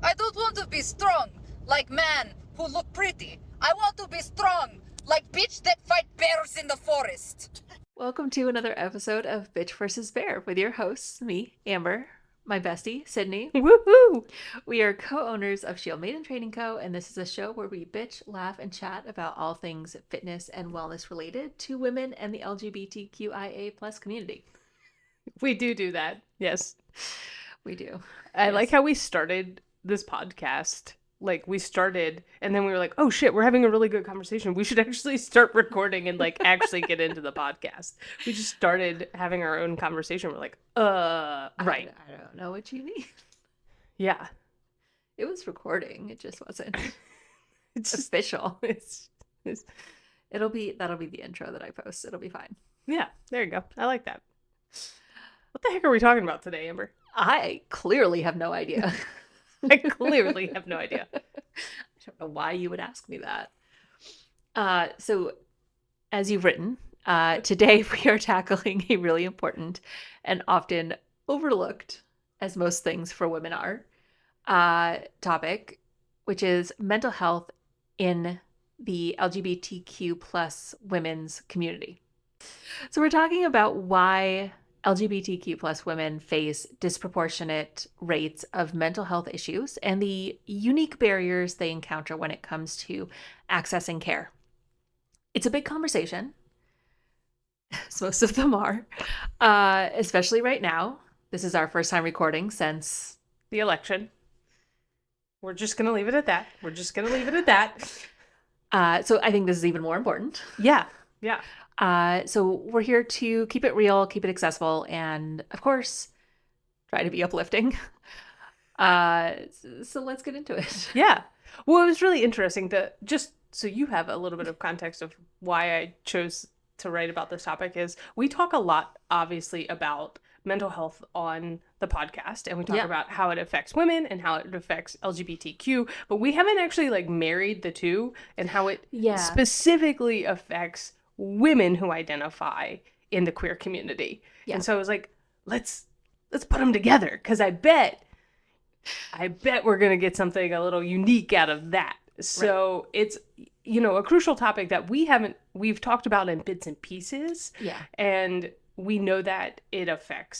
I don't want to be strong like man who look pretty. I want to be strong like bitch that fight bears in the forest. Welcome to another episode of Bitch vs. Bear with your hosts, me, Amber, my bestie, Sydney. Woohoo! We are co-owners of Shield Maiden Training Co., and this is a show where we bitch, laugh, and chat about all things fitness and wellness related to women and the LGBTQIA plus community. We do that. Yes. We do. I like how we started this podcast. Like, we started, and then we were like, oh shit, we're having a really good conversation. We should actually start recording and, like, actually get into the podcast. We just started having our own conversation. We're like, right. I don't know what you need. Yeah. It was recording. It just wasn't It's just, official. it's That'll be the intro that I post. It'll be fine. yeah, there you go. I like that. What the heck are we talking about today, Amber? I clearly have no idea. I clearly have no idea. I don't know why you would ask me that. So, as you've written, today we are tackling a really important and often overlooked, as most things for women are, topic, which is mental health in the LGBTQ plus women's community. So we're talking about why LGBTQ plus women face disproportionate rates of mental health issues and the unique barriers they encounter when it comes to accessing care. It's a big conversation, as most of them are, especially right now. This is our first time recording since The election. We're just going to leave it at that. So I think this is even more important. Yeah. So we're here to keep it real, keep it accessible, and of course, try to be uplifting. So let's get into it. Yeah. Well, it was really interesting just so you have a little bit of context of why I chose to write about this topic is we talk a lot, obviously, about mental health on the podcast, and we talk about how it affects women and how it affects LGBTQ, but we haven't actually like married the two and how it specifically affects women who identify in the queer community. And so I was like, let's put them together, because I bet we're going to get something a little unique out of that. So it's, a crucial topic that we've talked about in bits and pieces. Yeah. And we know that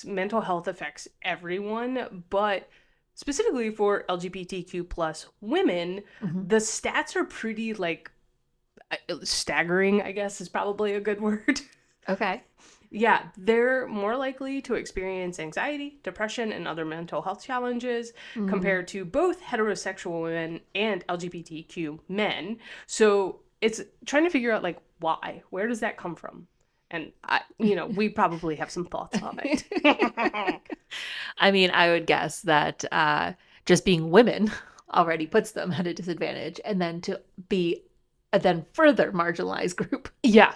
mental health affects everyone, but specifically for LGBTQ plus women, the stats are pretty like staggering, I guess is probably a good word. Okay. Yeah, they're more likely to experience anxiety, depression, and other mental health challenges compared to both heterosexual women and LGBTQ men. So it's trying to figure out like why, where does that come from? And we probably have some thoughts on it. I mean, I would guess that just being women already puts them at a disadvantage, and then to be a then further marginalized group. Yeah.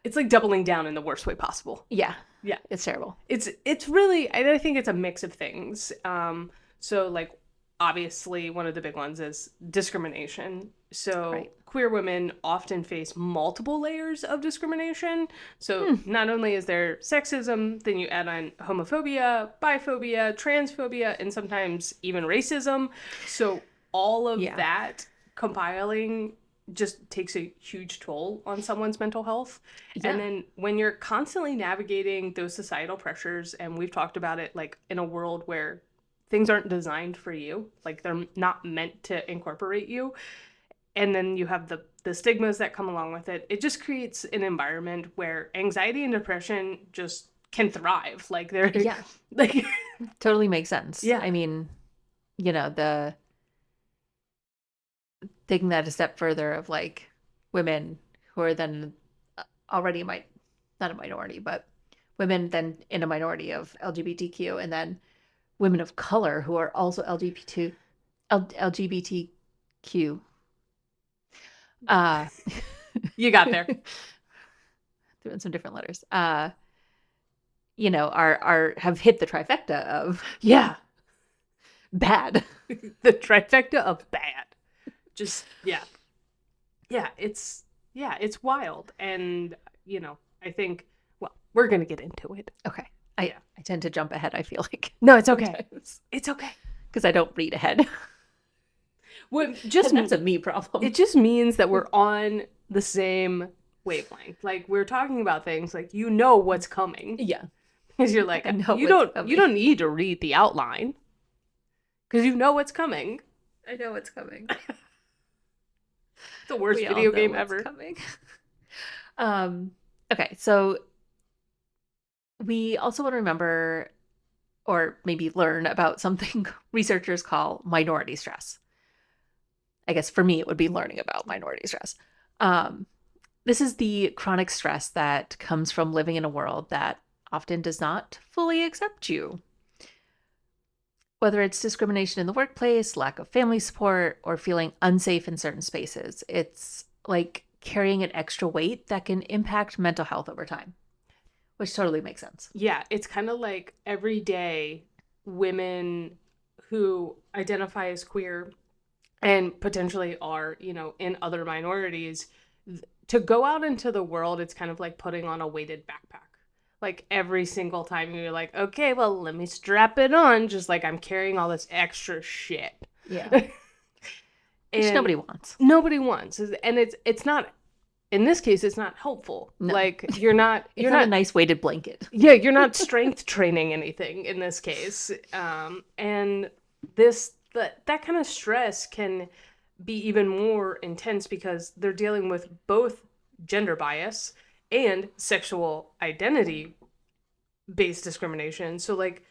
It's like doubling down in the worst way possible. Yeah. Yeah. It's terrible. It's really, I think it's a mix of things. So like, obviously one of the big ones is discrimination. So queer women often face multiple layers of discrimination. So not only is there sexism, then you add on homophobia, biphobia, transphobia, and sometimes even racism. So all of that compiling just takes a huge toll on someone's mental health. Yeah. And then when you're constantly navigating those societal pressures, and we've talked about it like in a world where things aren't designed for you, like they're not meant to incorporate you, and then you have the stigmas that come along with it, it just creates an environment where anxiety and depression just can thrive. Like they're like totally makes sense. Yeah. I mean, the taking that a step further of like women who are then already not a minority, but women then in a minority of LGBTQ, and then women of color who are also LGBTQ. You got there. Doing some different letters. Are have hit the trifecta of bad. The trifecta of bad. Just it's wild. And I think we're gonna get into it. Okay. I tend to jump ahead, I feel like. No, it's okay. It's okay. Because I don't read ahead. Just That's a me problem. it just means that we're on the same wavelength. Like we're talking about things like you know what's coming. Yeah. Because you're like I know you what's don't need to read the outline. Because you know what's coming. I know what's coming. The worst We all video know game what's ever. coming. Okay, so we also want to remember or maybe learn about something researchers call minority stress. I guess for me, it would be learning about minority stress. This is the chronic stress that comes from living in a world that often does not fully accept you. Whether it's discrimination in the workplace, lack of family support, or feeling unsafe in certain spaces, it's like carrying an extra weight that can impact mental health over time, which totally makes sense. Yeah, it's kind of like every day women who identify as queer and potentially are, in other minorities, to go out into the world, it's kind of like putting on a weighted backpack. Like every single time you're like, okay, well, let me strap it on. Just like I'm carrying all this extra shit. Yeah. And Which nobody wants. Nobody wants. And it's not, in this case, it's not helpful. No. Like you're not, It's not a nice weighted blanket. yeah, you're not strength training anything in this case. And that kind of stress can be even more intense because they're dealing with both gender bias and sexual identity based discrimination. So like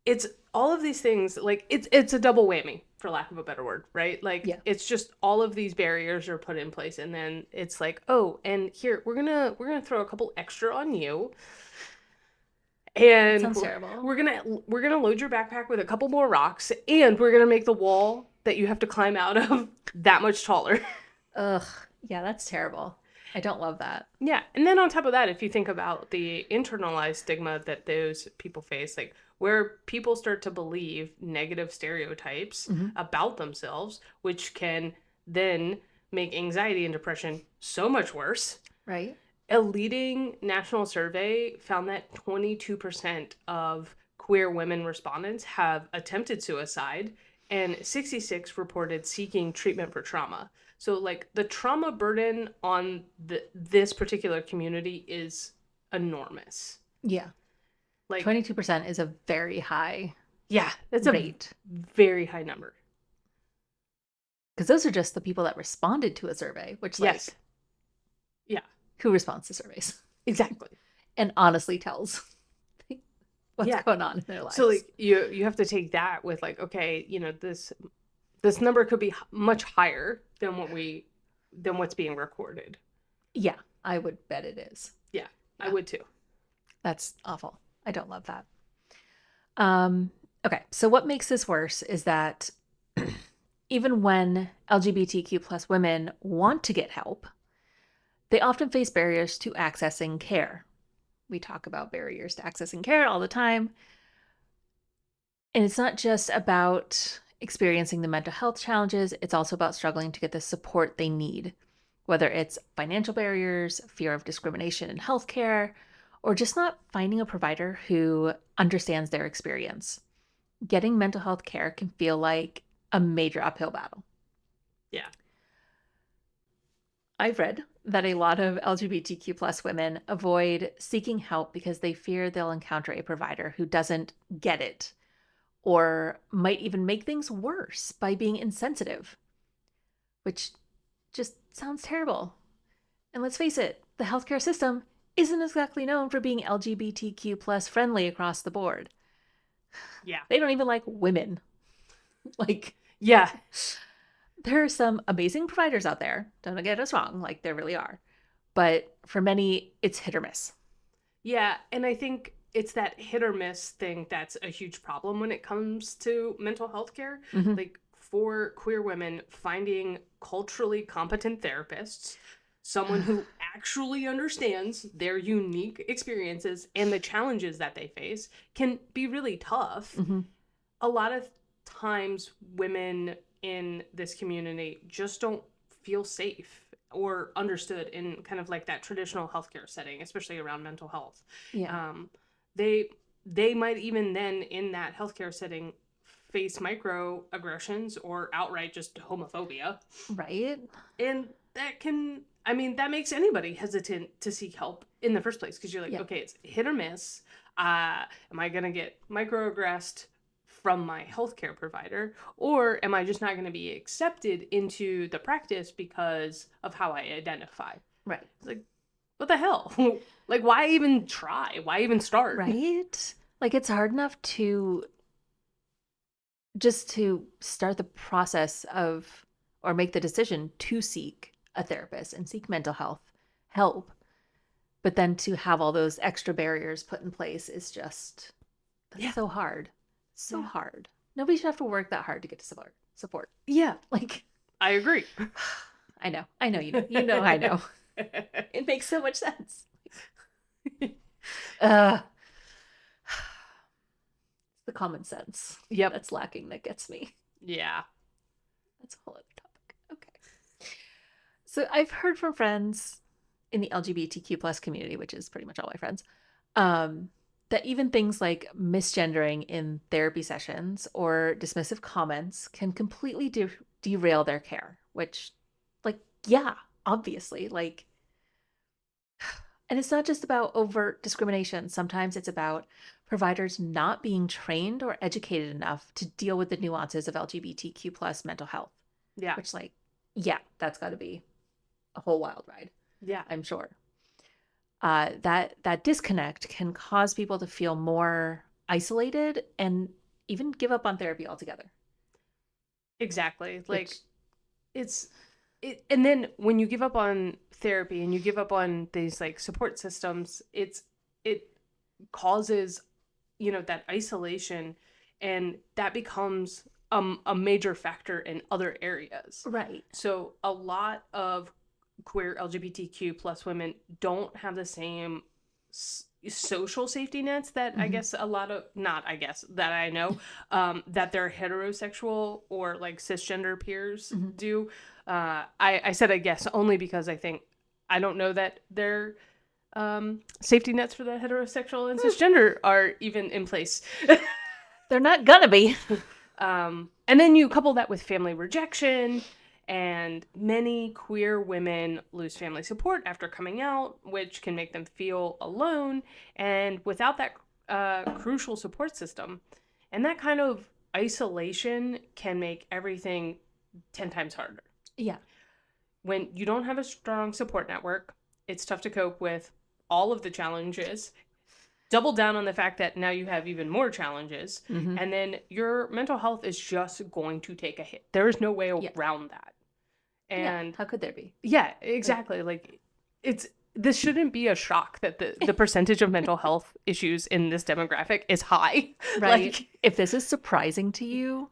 it's all of these things, like it's a double whammy, for lack of a better word, right? Like It's just all of these barriers are put in place, and then it's like, oh, and here we're gonna throw a couple extra on you. And sounds terrible. We're gonna load your backpack with a couple more rocks, and we're gonna make the wall that you have to climb out of that much taller. Ugh. Yeah, that's terrible. I don't love that. Yeah, and then on top of that, if you think about the internalized stigma that those people face, like where people start to believe negative stereotypes about themselves, which can then make anxiety and depression so much worse. Right. A leading national survey found that 22% of queer women respondents have attempted suicide, and 66 reported seeking treatment for trauma. So, like, the trauma burden on this particular community is enormous. Yeah. Like 22% is a very high that's rate. A very high number. Because those are just the people that responded to a survey, which, Yes. who responds to surveys? Exactly. And honestly tells what's going on in their lives. So, like, you have to take that with, like, okay, this number could be much higher than what's being recorded. Yeah, I would bet it is. Yeah, I would too. That's awful. I don't love that. Okay, so what makes this worse is that even when LGBTQ plus women want to get help, they often face barriers to accessing care. We talk about barriers to accessing care all the time. And it's not just about experiencing the mental health challenges, it's also about struggling to get the support they need, whether it's financial barriers, fear of discrimination in healthcare, or just not finding a provider who understands their experience. Getting mental health care can feel like a major uphill battle. Yeah. I've read that a lot of LGBTQ plus women avoid seeking help because they fear they'll encounter a provider who doesn't get it, or might even make things worse by being insensitive, which just sounds terrible. And let's face it, the healthcare system isn't exactly known for being LGBTQ plus friendly across the board. Yeah. They don't even like women. Yeah. There are some amazing providers out there. Don't get us wrong, like there really are. But for many, it's hit or miss. Yeah, and I think it's that hit or miss thing that's a huge problem when it comes to mental health care. Mm-hmm. Like for queer women, finding culturally competent therapists, someone who actually understands their unique experiences and the challenges that they face can be really tough. Mm-hmm. A lot of times women in this community just don't feel safe or understood in kind of like that traditional healthcare setting, especially around mental health. Yeah. They might even then in that healthcare setting face microaggressions or outright just homophobia. Right. And that makes anybody hesitant to seek help in the first place, because you're like, okay, it's hit or miss. Am I going to get microaggressed from my healthcare provider, or am I just not going to be accepted into the practice because of how I identify? Right. It's like, what the hell? Like, why even try? Why even start? Right? Like, it's hard enough to start the process of, or make the decision to seek a therapist and seek mental health help. But then to have all those extra barriers put in place is just so hard. So hard. Nobody should have to work that hard to get to support. Yeah. Like, I agree. I know you know. You know I know. It makes so much sense. It's the common sense that's lacking that gets me. Yeah. That's a whole other topic. Okay. So I've heard from friends in the LGBTQ plus community, which is pretty much all my friends, that even things like misgendering in therapy sessions or dismissive comments can completely derail their care, which, like, yeah, obviously, like, and it's not just about overt discrimination. Sometimes it's about providers not being trained or educated enough to deal with the nuances of LGBTQ plus mental health. Yeah. Which, like, yeah, that's got to be a whole wild ride. Yeah, I'm sure. That disconnect can cause people to feel more isolated and even give up on therapy altogether. Exactly. Like, and then when you give up on therapy and you give up on these, like, support systems, it causes, that isolation, and that becomes a major factor in other areas. Right. So a lot of queer LGBTQ plus women don't have the same social safety nets that I guess that I know that their heterosexual or, like, cisgender peers do. I said I guess only because I don't know that their safety nets for the heterosexual and cisgender are even in place. They're not gonna be. And then you couple that with family rejection, and many queer women lose family support after coming out, which can make them feel alone and without that crucial support system. And that kind of isolation can make everything 10 times harder. Yeah. When you don't have a strong support network, it's tough to cope with all of the challenges. Double down on the fact that now you have even more challenges, and then your mental health is just going to take a hit. There is no way around that. And how could there be? Yeah, exactly. Like, this shouldn't be a shock that the percentage of mental health issues in this demographic is high. Right. Like, if this is surprising to you,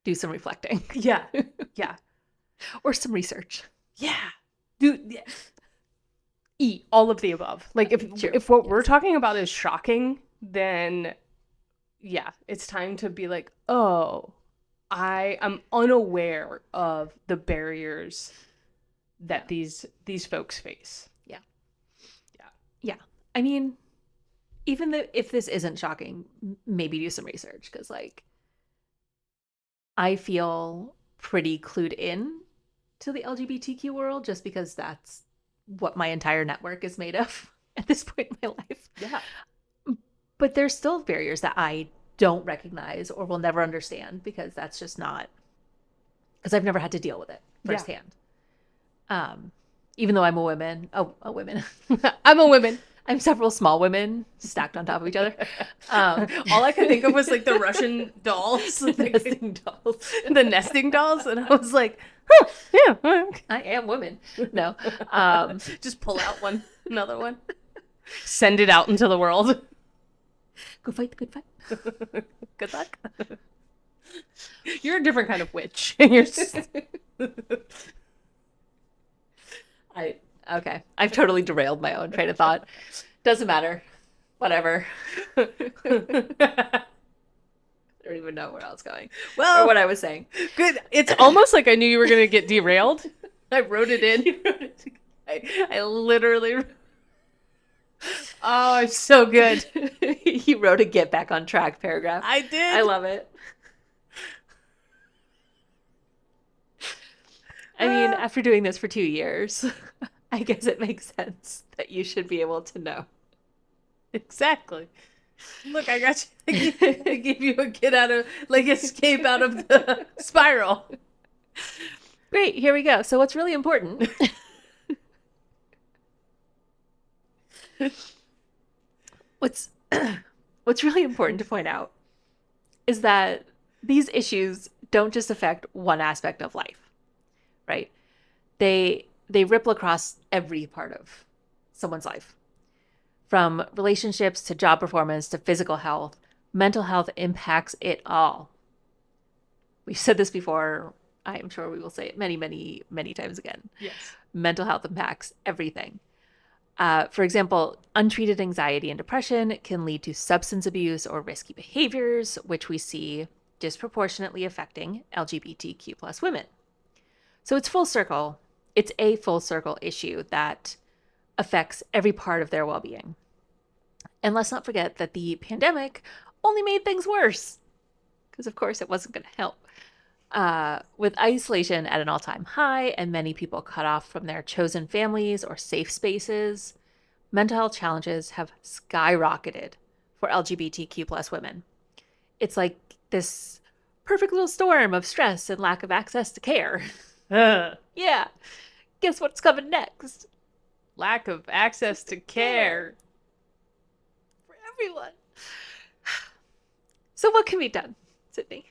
do some reflecting. Yeah. Yeah. Or some research. Yeah. Dude, yeah. All of the above. Like, if what we're talking about is shocking, then yeah, it's time to be like, oh, I am unaware of the barriers that these folks face. Yeah. Yeah. Yeah. I mean, even if this isn't shocking, maybe do some research, because, like, I feel pretty clued in to the LGBTQ world just because that's what my entire network is made of at this point in my life. Yeah. But there's still barriers that I don't recognize or will never understand, because that's just not, because I've never had to deal with it firsthand. Yeah. Even though I'm a woman. I'm a woman. I'm several small women stacked on top of each other. All I could think of was, like, the Russian dolls. The nesting dolls. The nesting dolls. And I was like, yeah. I am woman. No. Just pull out another one. Send it out into the world. Good fight. Good luck. You're a different kind of witch. You're Okay. I've totally derailed my own train of thought. Doesn't matter. Whatever. I don't even know where I was going. Well, or what I was saying. Good. It's almost like I knew you were going to get derailed. I wrote it in. I literally. Oh, it's so good. You wrote a get back on track paragraph. I did. I love it. I mean, after doing this for 2 years, I guess it makes sense that you should be able to know. Exactly. Look, I got you. I gave you a escape out of the spiral. Great, here we go. So what's really important what's really important to point out is that these issues don't just affect one aspect of life, right? They ripple across every part of someone's life. From relationships to job performance to physical health, mental health impacts it all. We've said this before. I am sure we will say it many, many, many times again. Yes. Mental health impacts everything. For example, untreated anxiety and depression can lead to substance abuse or risky behaviors, which we see disproportionately affecting LGBTQ plus women. So it's full circle. It's a full circle issue that affects every part of their well-being. And let's not forget that the pandemic only made things worse, because of course it wasn't going to help. With isolation at an all-time high and many people cut off from their chosen families or safe spaces, mental health challenges have skyrocketed for LGBTQ plus women. It's like this perfect little storm of stress and lack of access to care. Yeah. Guess what's coming next? Lack of access to care. For everyone. So what can be done, Sydney?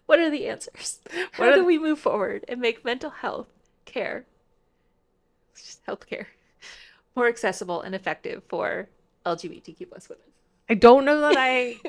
What are the answers? How do we move forward and make mental health care, just healthcare, more accessible and effective for LGBTQ plus women? I don't know that I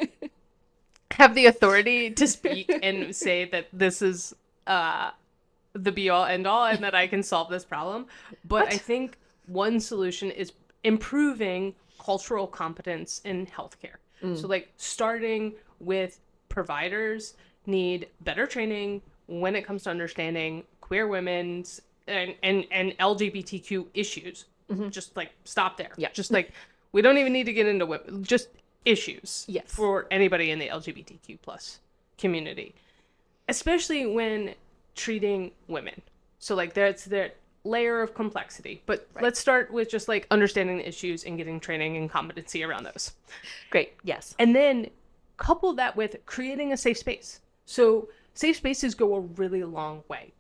have the authority to speak and say that this is the be all end all and that I can solve this problem. But I think one solution is improving cultural competence in healthcare. So like starting with providers need better training when it comes to understanding queer women's and LGBTQ issues. Just like stop there. Yeah. Just like we don't even need to get into women, just issues for anybody in the LGBTQ plus community, especially when treating women. So like there's their layer of complexity, but let's start with just like understanding the issues and getting training and competency around those. Great. Yes. And then couple that with creating a safe space. So safe spaces go a really long way.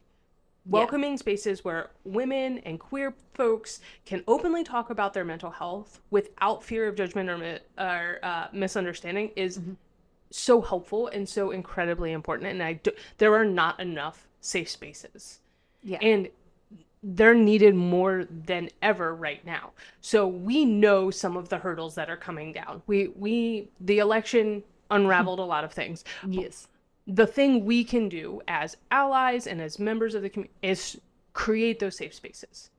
Welcoming spaces where women and queer folks can openly talk about their mental health without fear of judgment or misunderstanding is so helpful and so incredibly important. And there are not enough safe spaces. Yeah. And they're needed more than ever right now. So we know some of the hurdles that are coming down. The election unraveled a lot of things. Yes. The thing we can do as allies and as members of the community is create those safe spaces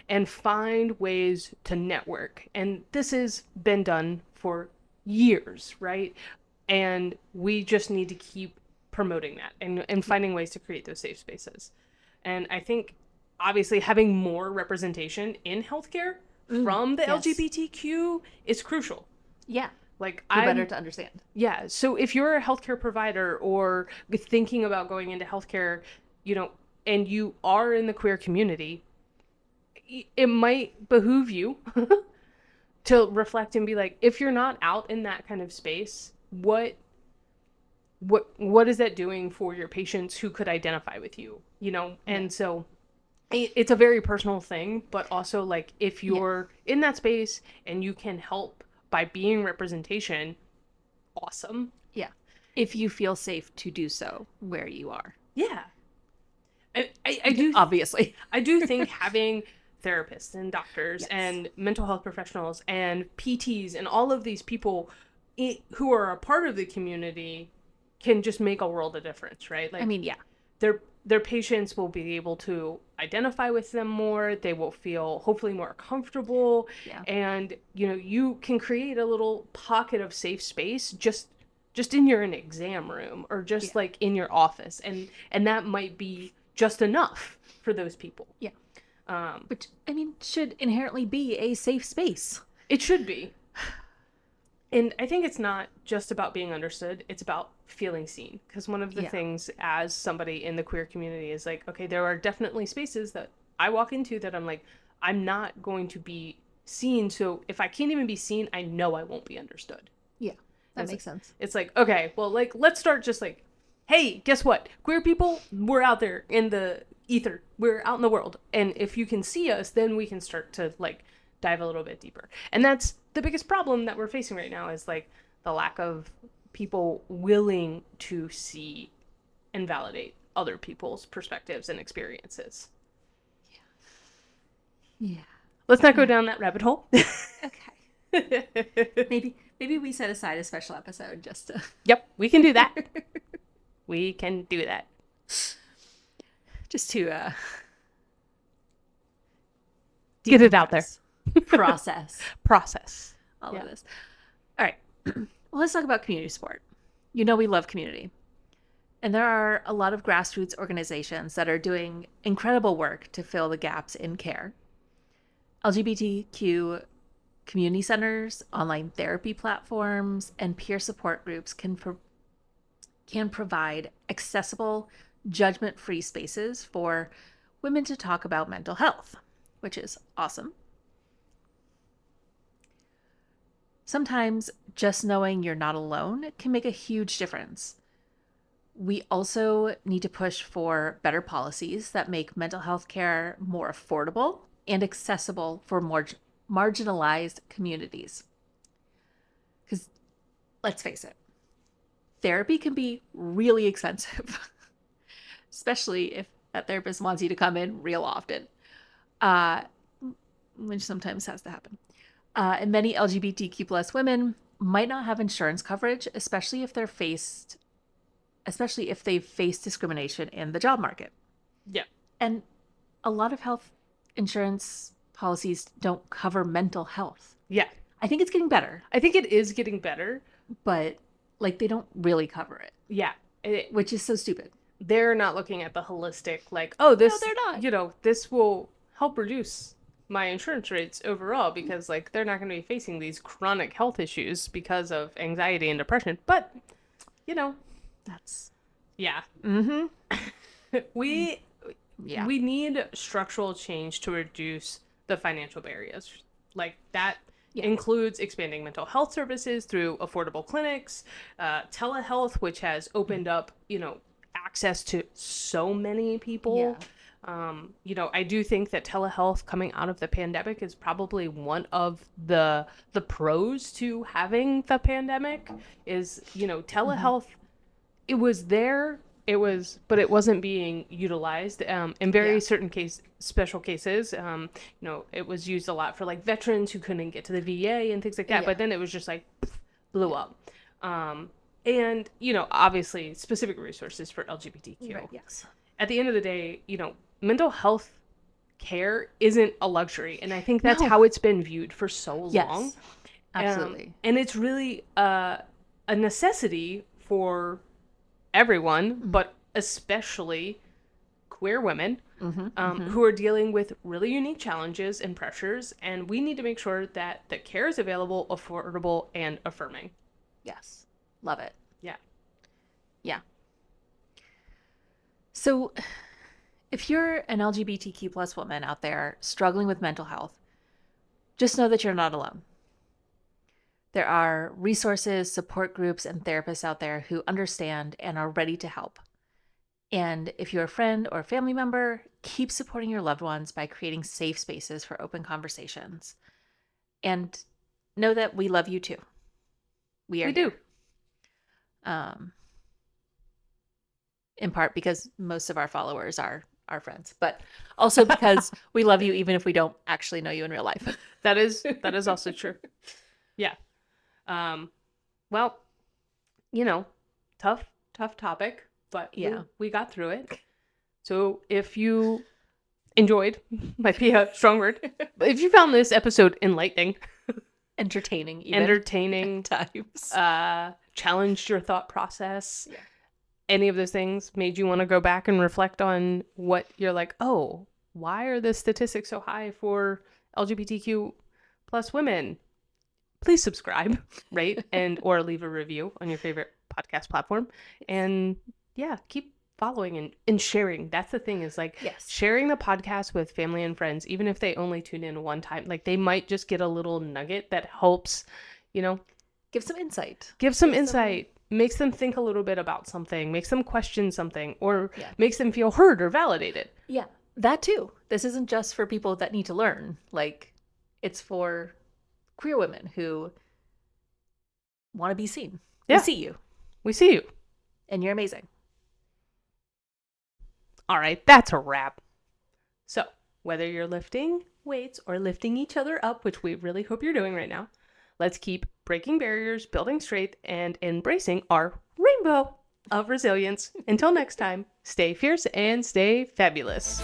and find ways to network. And this has been done for years, right? And we just need to keep promoting that and finding ways to create those safe spaces. And I think obviously having more representation in healthcare from the LGBTQ is crucial. Yeah. Like I'm better to understand. Yeah. So if you're a healthcare provider or thinking about going into healthcare, and you are in the queer community, it might behoove you to reflect and be like, if you're not out in that kind of space, what is that doing for your patients who could identify with you, And so it's a very personal thing, but also like if you're in that space and you can help by being representation, awesome. Yeah. If you feel safe to do so where you are. Yeah. I do. Obviously. I do think having therapists and doctors and mental health professionals and PTs and all of these people who are a part of the community can just make a world of difference, right? Like, their patients will be able to identify with them more. They will feel hopefully more comfortable. Yeah. And, you can create a little pocket of safe space just in your exam room or just like in your office. And that might be just enough for those people. Yeah. Which, should inherently be a safe space. It should be. And I think it's not just about being understood, it's about feeling seen. Because one of the things as somebody in the queer community is like, okay, there are definitely spaces that I walk into that I'm like, I'm not going to be seen. So if I can't even be seen, I know I won't be understood. Yeah, that makes sense. It's like, okay, well, like, let's start just like, hey, guess what? Queer people, we're out there in the ether. We're out in the world. And if you can see us, then we can start to like dive a little bit deeper. And that's the biggest problem that we're facing right now is like the lack of people willing to see and validate other people's perspectives and experiences. Yeah. Let's not go down that rabbit hole. Okay. Maybe we set aside a special episode just to Yep, we can do that. We can do that. just to Get it out there. process all Yeah. of this. All right. Well, let's talk about community support. You know we love community. And there are a lot of grassroots organizations that are doing incredible work to fill the gaps in care. LGBTQ community centers, online therapy platforms, and peer support groups can provide accessible, judgment-free spaces for women to talk about mental health, which is awesome. Sometimes just knowing you're not alone can make a huge difference. We also need to push for better policies that make mental health care more affordable and accessible for more marginalized communities. Because let's face it, therapy can be really expensive, especially if that therapist wants you to come in real often, which sometimes has to happen. And many LGBTQ plus women might not have insurance coverage, especially if they've faced discrimination in the job market. Yeah. And a lot of health insurance policies don't cover mental health. Yeah. I think it's getting better, I think it is getting better. but like they don't really cover it, Yeah. which is so stupid. They're not looking at the holistic, like, oh, this, they're not. You know, this will help reduce my insurance rates overall because, like, they're not going to be facing these chronic health issues because of anxiety and depression. But, you know, That's yeah. mm-hmm. We Yeah. we need structural change to reduce the financial barriers. Like, that includes expanding mental health services through affordable clinics, telehealth, which has opened up, you know, access to so many people. Yeah. You know, I do think that telehealth coming out of the pandemic is probably one of the pros to having the pandemic is, you know, telehealth, it was there, but it wasn't being utilized. In very special cases, you know, it was used a lot for like veterans who couldn't get to the VA and things like that. Yeah. But then it was just like blew up. And, you know, obviously specific resources for LGBTQ. Right, yes. At the end of the day, you know, mental health care isn't a luxury. And I think that's how it's been viewed for so long. Yes. Absolutely. And it's really a necessity for everyone, but especially queer women who are dealing with really unique challenges and pressures. And we need to make sure that the care is available, affordable, and affirming. Yes. Love it. Yeah. Yeah. So if you're an LGBTQ plus woman out there struggling with mental health, just know that you're not alone. There are resources, support groups, and therapists out there who understand and are ready to help. And if you're a friend or a family member, keep supporting your loved ones by creating safe spaces for open conversations. And know that we love you too. We do. In part because most of our followers are our friends, but also because we love you even if we don't actually know you in real life. That is also true. Yeah. Well, you know, tough topic, but we got through it. So if you enjoyed, might be a strong word, but if you found this episode enlightening, entertaining times, challenged your thought process, any of those things made you want to go back and reflect on what you're like, oh, why are the statistics so high for LGBTQ plus women? please subscribe, rate, and or leave a review on your favorite podcast platform. And yeah, keep following and sharing. That's the thing, is like Yes. sharing the podcast with family and friends, even if they only tune in one time. Like they might just get a little nugget that helps, Give some insight. give some insight, makes them think a little bit about something, makes them question something, or makes them feel heard or validated. Yeah, that too. This isn't just for people that need to learn. Like, it's for queer women who want to be seen. Yeah. We see you. We see you. And you're amazing. All right, that's a wrap. So, whether you're lifting weights or lifting each other up, which we really hope you're doing right now, let's keep breaking barriers, building strength, and embracing our rainbow of resilience. Until next time, stay fierce and stay fabulous.